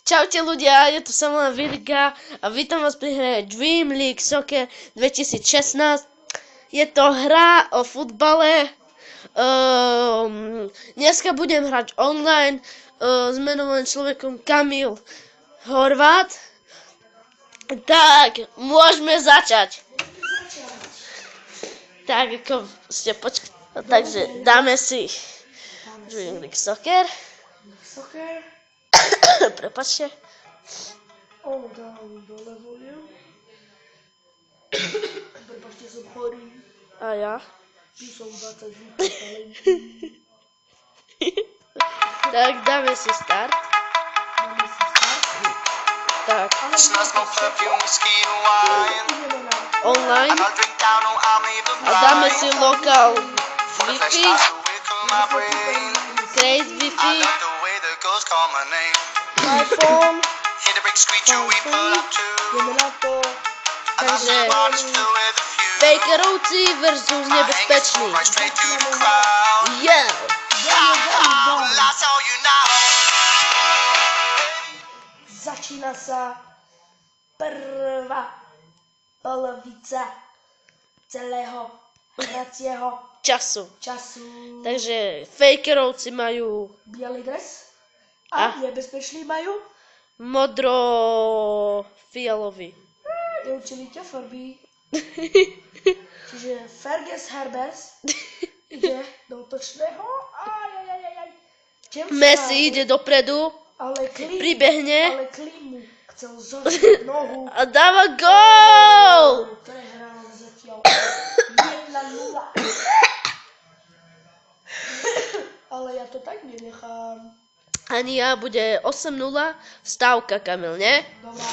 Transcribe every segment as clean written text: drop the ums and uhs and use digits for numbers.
Čaute ľudia, je tu Samuel Virga a vítam vás pri hre Dream League Soccer 2016. Je to hra o futbale. Dneska budem hrať online s menovaným človekom Kamil Horvát. Tak, môžeme začať. Tak, ako ste počkali. Takže dáme si Dream League Soccer. Prepačte. Dám dole volím. Prepačte, som chorý. A ja? Tu som 20 talentů. Tak dáme si start. Tak. Online. A dáme si lokál Wi-Fi. Create Wi-Fi. iPhone. Jdeme na to. Takže fakerovci versus nebezpeční. Yeah. Začína sa prvá polovica celého hracieho Času. času. Takže fakerovci majú Bielý dres a nebezpeční majú modro-fialový. neučili ťa farby. Čiže Fergus Herbers ide do útočného. Messi ide dopredu, ale pribehne Klím mu chcel zožiť nohu. a dáva gól! Prehral zatiaľ 1-0. Ale ja to tak nenechám. Ani ja, bude 8-0, stávka, Kamil, ne? Dobrá,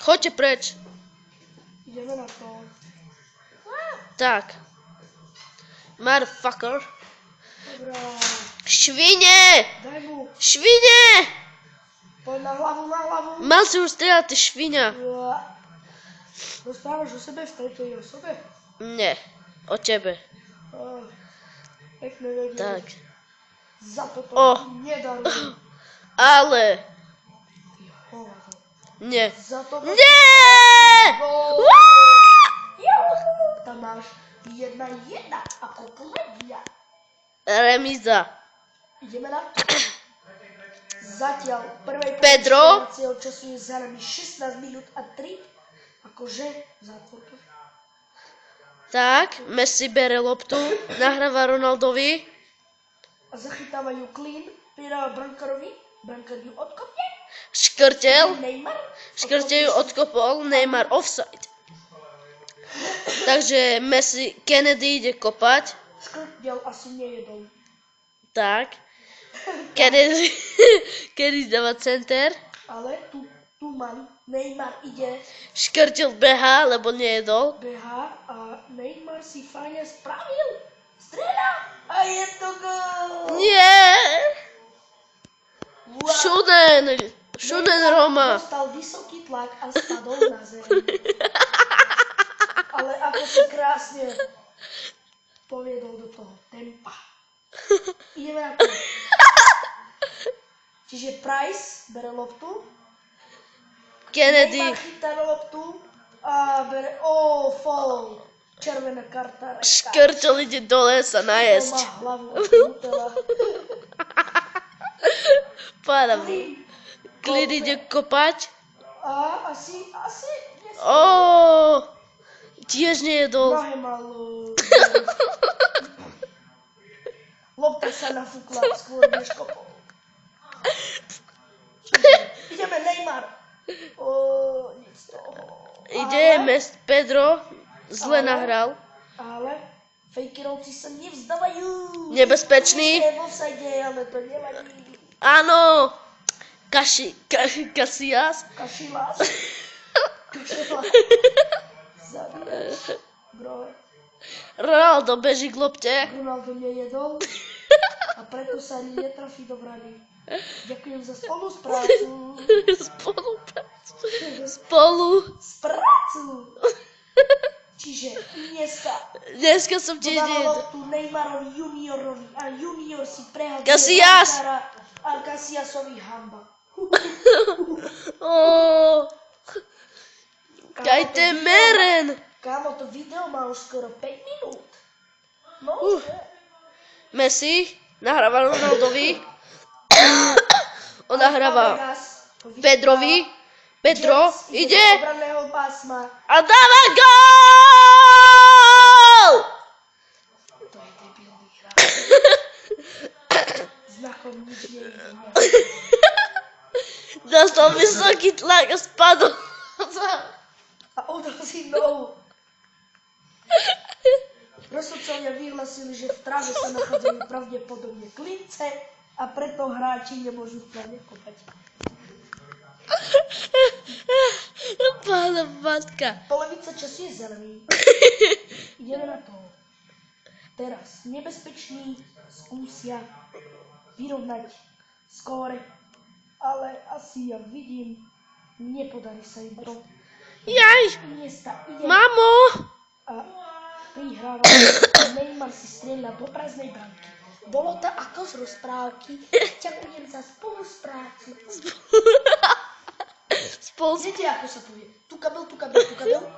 Choďte preč. ideme na to. Tak. Motherfucker. Dobrá, Švine! daj mu. Švine! Poď na hlavu, na hlavu. Mal si už strieľať, ty šviňa. Rozprávaš o sebe v tejto osobe? Ne, o tebe. Pekne vedieť. Tak. Za toto nedarujem. Ale. Hovado. Nie. Za toto Nie! gól. Woo! Tam máš 1-1 ako plebia. Remíza. Ideme na to. Zatiaľ prvej Pedro. polovici času je za nami 16 minút a 3. Akože zátvorka. Tak, Messi bere loptu, nahráva Ronaldovi. A zachytávajú clean, pridáva brankárovi. Brankár ju odkopne. Škrtel. Neymar. Škrtel ju odkopol, Neymar offside. Takže Messi, Kennedy ide kopať. Škrtel asi nejedol. Tak. Kennedy dáva center. Ale tu mám. Neymar ide. Škrtel beha, lebo nejedol. Beha a Neymar si fajne spravil. Strieľa. A je to gól. Nie! Wow. Šuden Roma. Dostal vysoký tlak a spadol na zem. Ale ako si krásne poviedol do toho tempa. Ideme na to. Čiže Price bere loptu. Kennedy. Neymar chytá loptu a bere... Foul. Červená karta. Škrtel ide dole sa najesť. Má hlavu od Nutella. Pára. Klid ide kopať. A asi... Tiež nejedol. Nohe mal... Lopta sa nafúkla skôr než kopol. Ideme Neymar. Nic z toho. Ide Pedro. Zle nahral. Ale fejkerovci sa nevzdávajú. Nebezpečný. Je v offside, ale to nevadí. Áno. Casillas. Kašilás. Zabíjaš. Bro. Ronaldo beží k lopte. Ronaldo nejedol. A preto sa ani netrafí do brany. Ďakujem za spoluprácu. Spoluprácu. Čiže dneska som tiež dodával nejedol. loptu Neymarovi juniorovi a junior si prehal Casillas. A Cassiasovi hamba. Dajte meren. Kámo, to video má už skoro 5 minút. No, Messi nahrává Ronaldovi. On nahrává Pedrovi. Pedro ide obranného pásma. a dáva gól! To je debilný hráč. Znakom nič nevidím. Dostal vysoký tlak a spadol. A udal si nohu. Rozsudcovia vyhlasili, že v tráve sa nachádzajú pravdepodobne klince a preto hráči nemôžu v pláne kopať. Pána matka. Polovica času je zelený. Ideme na to. Teraz nebezpeční skúsia vyrovnať skóre, ale asi ja vidím, nepodarí sa im to. Jaj, Iniesta ide mamo. a prihráva. Neymar si strieľa do prázdnej bránky. Bolo to ako z rozprávky. Ďakujem za spoluprácu. Viete, ako sa povie? Tu kabel.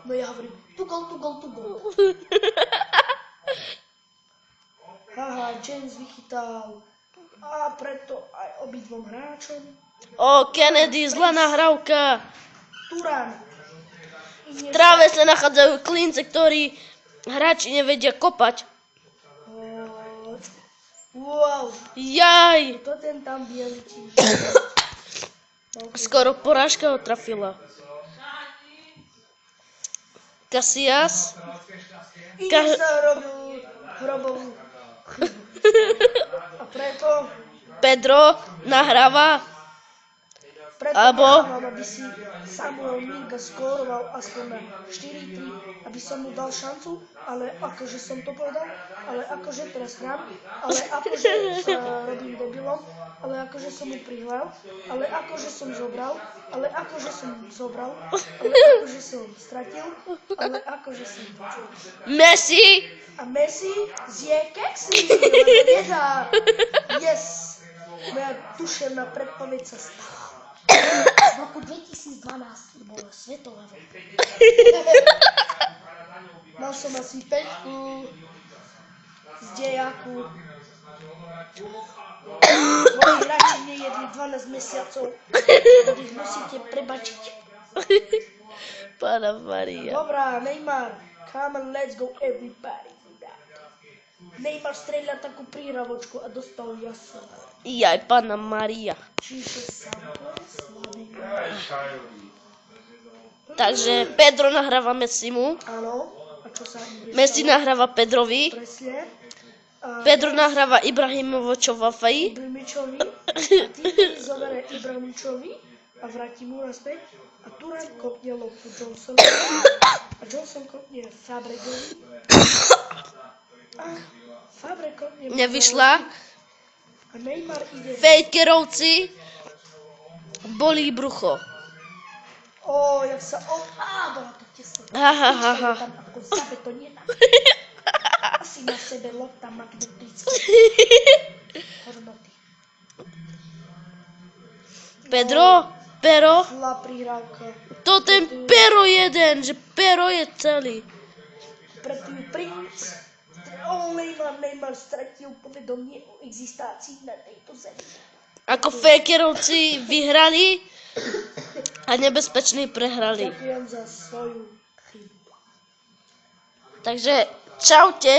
No ja hovorím, tu gol. Haha, James vychytal. A preto aj obidvom hráčom. Kennedy, zlá nahrávka. Turan. V tráve sa nachádzajú klince, ktorí hráči nevedia kopať. Wow. Jaj, To ten tam bielý čiž. skoro porážka ho trafila. Casillas. Iniesta robil hrobovú chybu. A preto Pedro nahráva. Alebo mám, aby si Samuel Minga skóroval aspoň na 4-3, aby som mu dal šancu, ale akože som to povedal, ale akože teraz hrám, ale akože sa robím debilom, ale akože som mu prihral, ale akože som zobral, ale akože som zobral, ale akože som stratil, ale akože som počul. Messi. A Messi zje keksy, ale nedá. Yes, moja duševná predpoveď sa stala. V roku 2012 bolo svetové voľby. Mal som asi 5 z dejaku. Moji hráči nejedli 12 mesiacov, tak ich musíte prebačiť. Pána Maria. Dobrá, Neymar, come on, let's go everybody. Neymar strieľa takú príhravočku a dostal jasno. Jaj, Pána Maria. Čiže Sampo je slabý. Takže Pedro nahráva Messimu. Áno, a čo sa im Messi nahráva Pedrovi. presne? A Pedro nahráva Ibrahimovičovi. Ibrahimovičovi, a tým zoberie Ibrahimovičovi a vráti mu naspäť. A Turan kopne loptu Johnsonovi a Johnson kopne Fabregovi. A Fabre kopne Nevyšla. a Neymar ide. Fejkerovci bolí brucho. Jak sa bola to tesno. Ha. Tam ako zabetonená. Asi na sebe lopta magnetická. Hodnoty. Pero, Zlá prihrávka. to ten Pero jeden, že Pero je celý. Predtým princ. Neymar stratil povedomie o existácii na tejto zemi. Ako Fejkerovci vyhrali a nebezpeční prehrali. Ďakujem za svoju chybu. Takže čaute.